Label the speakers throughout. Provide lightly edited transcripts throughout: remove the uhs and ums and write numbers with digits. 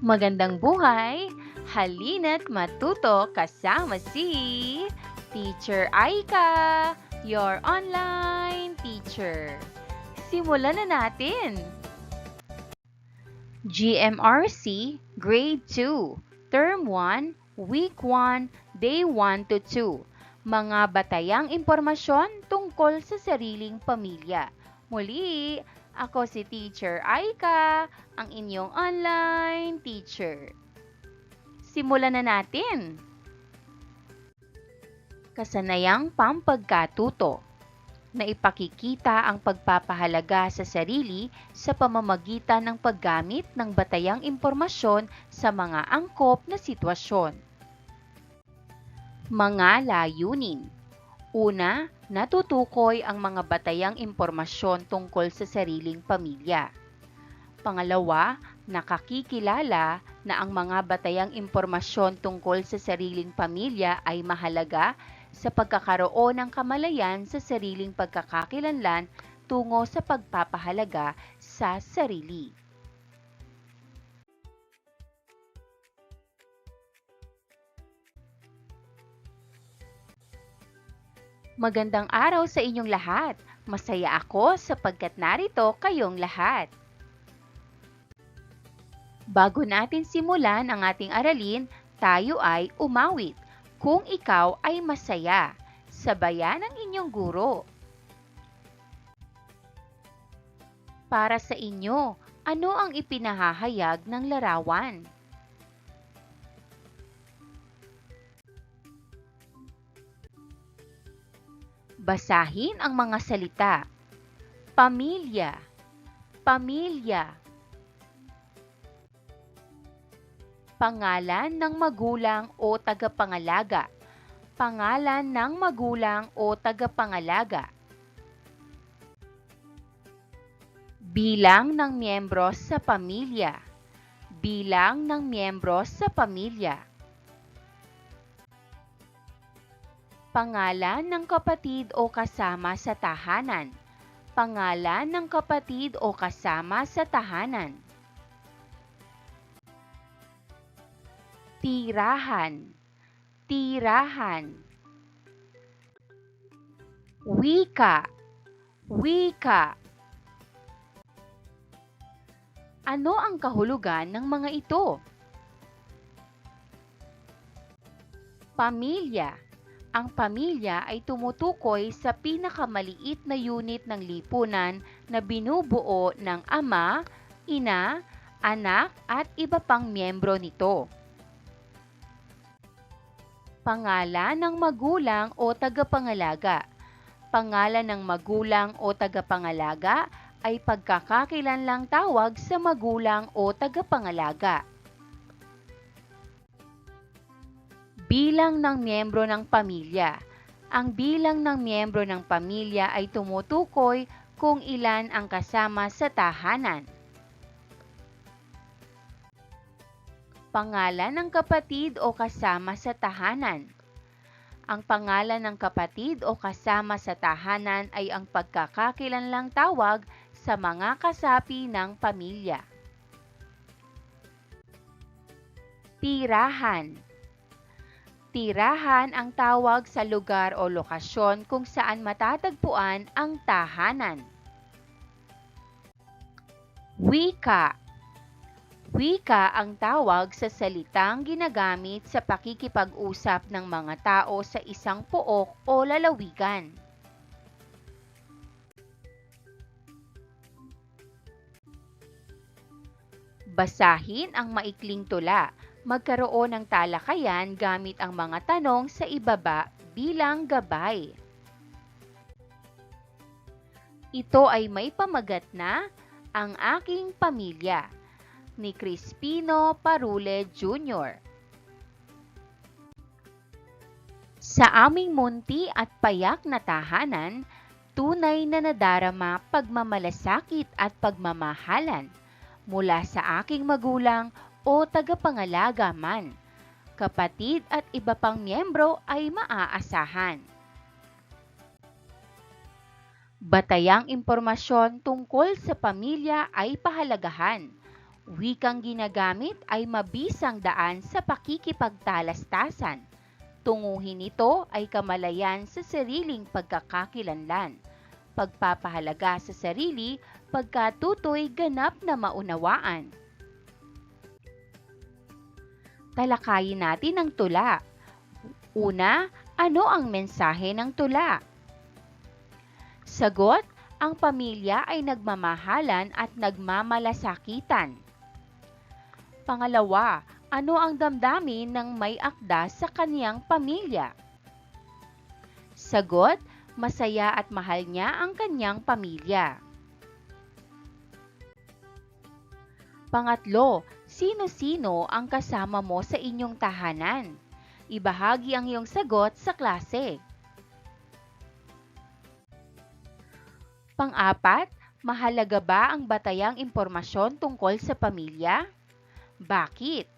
Speaker 1: Magandang buhay! Halina't matuto kasama si Teacher Aika, your online teacher. Simulan na natin! GMRC Grade 2, Term 1, Week 1, Day 1 to 2. Mga batayang impormasyon tungkol sa sariling pamilya. Muli, ako si Teacher Aika, ang inyong online teacher. Simulan na natin! Kasanayang pampagkatuto na ipakikita ang pagpapahalaga sa sarili sa pamamagitan ng paggamit ng batayang impormasyon sa mga angkop na sitwasyon. Mga layunin. Una, natutukoy ang mga batayang impormasyon tungkol sa sariling pamilya. Pangalawa, nakakikilala na ang mga batayang impormasyon tungkol sa sariling pamilya ay mahalaga sa pagkakaroon ng kamalayan sa sariling pagkakakilanlan tungo sa pagpapahalaga sa sarili. Magandang araw sa inyong lahat! Masaya ako sapagkat narito kayong lahat. Bago natin simulan ang ating aralin, tayo ay umawit. Kung ikaw ay masaya, sabayan ang inyong guro. Para sa inyo, ano ang ipinahahayag ng larawan? Basahin ang mga salita. Pamilya, pamilya. Pangalan ng magulang o tagapangalaga. Pangalan ng magulang o tagapangalaga. Bilang ng miyembro sa pamilya. Bilang ng miyembro sa pamilya. Pangalan ng kapatid o kasama sa tahanan. Pangalan ng kapatid o kasama sa tahanan. Tirahan, tirahan. Wika, wika. Ano ang kahulugan ng mga ito? Pamilya. Ang pamilya ay tumutukoy sa pinakamaliit na unit ng lipunan na binubuo ng ama, ina, anak at iba pang miyembro nito. Pangalan ng magulang o tagapangalaga. Pangalan ng magulang o tagapangalaga ay pagkakakilanlang tawag sa magulang o tagapangalaga. Bilang ng miyembro ng pamilya. Ang bilang ng miyembro ng pamilya ay tumutukoy kung ilan ang kasama sa tahanan. Pangalan ng kapatid o kasama sa tahanan. Ang pangalan ng kapatid o kasama sa tahanan ay ang pagkakakilanlang tawag sa mga kasapi ng pamilya. Tirahan. Tirahan ang tawag sa lugar o lokasyon kung saan matatagpuan ang tahanan. Wika. Wika ang tawag sa salitang ginagamit sa pakikipag-usap ng mga tao sa isang pook o lalawigan. Basahin ang maikling tula. Magkaroon ng talakayan gamit ang mga tanong sa ibaba bilang gabay. Ito ay may pamagat na Ang Aking Pamilya ni Crispino Parule Jr. Sa aming munti at payak na tahanan, tunay na nadarama pagmamalasakit at pagmamahalan mula sa aking magulang o tagapangalaga man. Kapatid at iba pang miyembro ay maaasahan. Batayang impormasyon tungkol sa pamilya ay pahalagahan Wikang ginagamit ay mabisang daan sa pakikipagtalastasan. Tunguhin ito ay kamalayan sa sariling pagkakakilanlan, pagpapahalaga sa sarili, pagkatutoy ganap na maunawaan. Talakayin natin ang tula. Una, ano ang mensahe ng tula? Sagot, ang pamilya ay nagmamahalan at nagmamalasakitan. Pangalawa, ano ang damdamin ng may akda sa kaniyang pamilya? Sagot, masaya at mahal niya ang kanyang pamilya. Pangatlo, sino-sino ang kasama mo sa inyong tahanan? Ibahagi ang iyong sagot sa klase. Pang-apat, mahalaga ba ang batayang impormasyon tungkol sa pamilya? Bakit?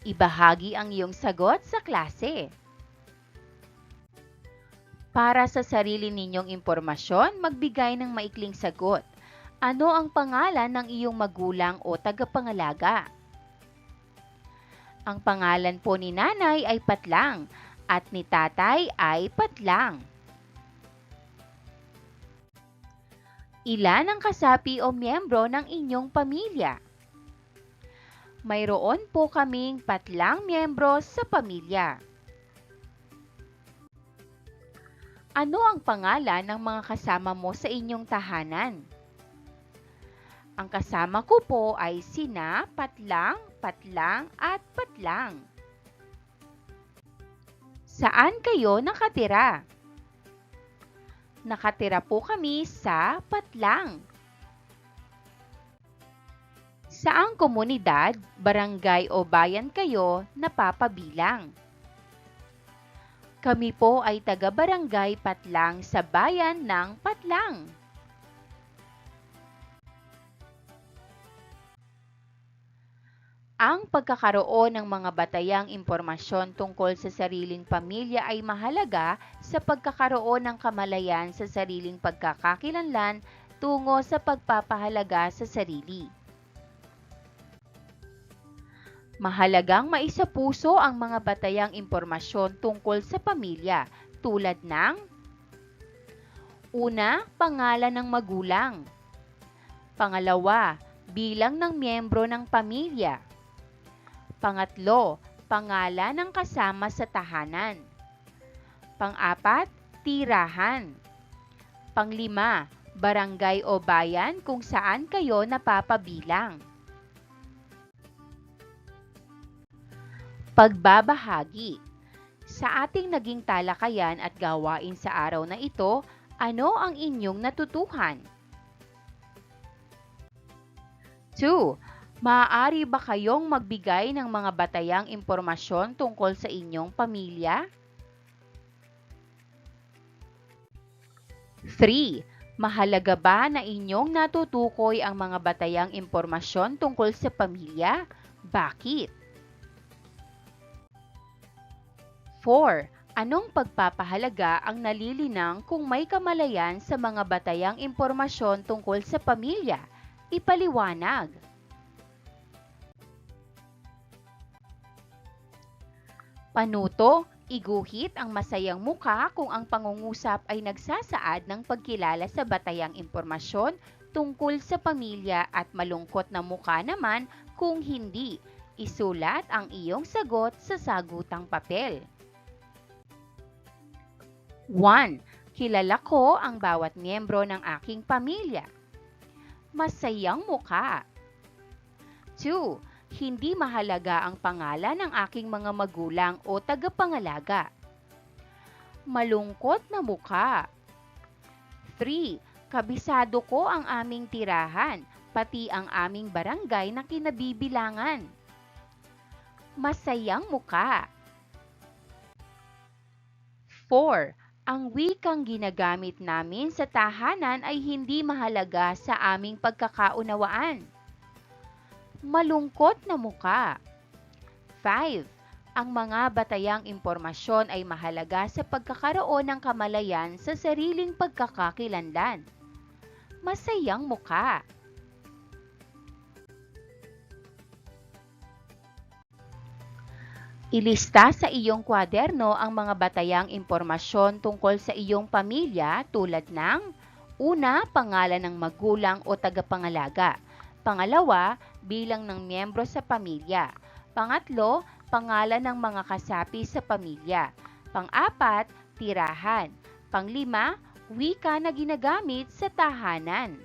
Speaker 1: Ibahagi ang iyong sagot sa klase. Para sa sarili ninyong impormasyon, magbigay ng maikling sagot. Ano ang pangalan ng iyong magulang o tagapangalaga? Ang pangalan po ni nanay ay Patlang at ni tatay ay Patlang. Ilan ang kasapi o miyembro ng inyong pamilya? Mayroon po kaming 4 miyembro sa pamilya. Ano ang pangalan ng mga kasama mo sa inyong tahanan? Ang kasama ko po ay sina Patlang, Patlang at Patlang. Saan kayo nakatira? Nakatira po kami sa Patlang. Saang komunidad, barangay o bayan kayo napapabilang? Kami po ay taga-barangay Patlang sa bayan ng Patlang. Ang pagkakaroon ng mga batayang impormasyon tungkol sa sariling pamilya ay mahalaga sa pagkakaroon ng kamalayan sa sariling pagkakakilanlan tungo sa pagpapahalaga sa sarili. Mahalagang maisapuso ang mga batayang impormasyon tungkol sa pamilya tulad ng: una, pangalan ng magulang. Pangalawa, bilang ng miyembro ng pamilya. Pangatlo, pangalan ng kasama sa tahanan. Pang-apat, tirahan. Panglima, barangay o bayan kung saan kayo napapabilang. Pagbabahagi. Sa ating naging talakayan at gawain sa araw na ito, ano ang inyong natutuhan? 2. Maaari ba kayong magbigay ng mga batayang impormasyon tungkol sa inyong pamilya? 3. Mahalaga ba na inyong natutukoy ang mga batayang impormasyon tungkol sa pamilya? Bakit? 4. Anong pagpapahalaga ang nalilinang kung may kamalayan sa mga batayang impormasyon tungkol sa pamilya? Ipaliwanag. Panuto, iguhit ang masayang muka kung ang pangungusap ay nagsasaad ng pagkilala sa batayang impormasyon tungkol sa pamilya at malungkot na muka naman kung hindi. Isulat ang iyong sagot sa sagutang papel. 1. Kilala ko ang bawat miyembro ng aking pamilya. Masayang muka. 2. Hindi mahalaga ang pangalan ng aking mga magulang o tagapangalaga. Malungkot na muka. 3. Kabisado ko ang aming tirahan, pati ang aming barangay na kinabibilangan. Masayang muka. 4. Ang wikang ginagamit namin sa tahanan ay hindi mahalaga sa aming pagkakaunawaan. Malungkot na muka. 5. Ang mga batayang impormasyon ay mahalaga sa pagkakaroon ng kamalayan sa sariling pagkakakilanlan. Masayang muka. Ilista sa iyong kwaderno ang mga batayang impormasyon tungkol sa iyong pamilya tulad ng: una, pangalan ng magulang o tagapangalaga. Pangalawa, bilang ng miyembro sa pamilya. Pangatlo, pangalan ng mga kasapi sa pamilya. Pang-apat, tirahan. Panglima, wika na ginagamit sa tahanan.